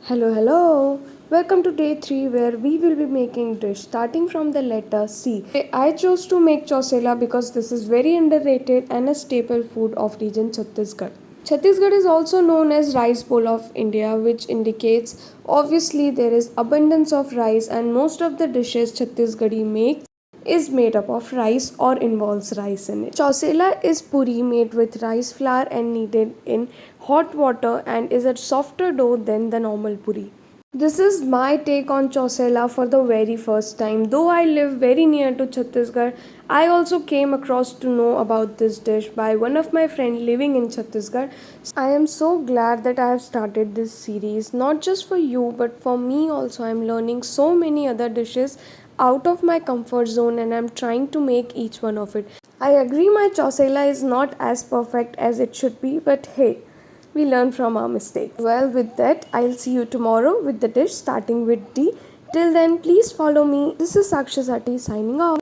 Hello. Welcome to day 3 where we will be making dish starting from the letter C. I chose to make Chousela because this is very underrated and a staple food of region Chhattisgarh. Chhattisgarh is also known as rice bowl of India, which indicates obviously there is abundance of rice and most of the dishes Chhattisgarhi makes is made up of rice or involves rice in it. Chousela is puri made with rice flour and kneaded in hot water and is a softer dough than the normal puri. This is my take on Chousela for the very first time. Though I live very near to Chhattisgarh, I also came across to know about this dish by one of my friend living in Chhattisgarh. I am so glad that I have started this series, not just for you but for me also. I am learning so many other dishes out of my comfort zone and I am trying to make each one of it. I agree my Chousela is not as perfect as it should be, but hey, we learn from our mistakes. Well, with that, I'll see you tomorrow with the dish starting with D. Till then, please follow me. This is Sakshi Sati signing off.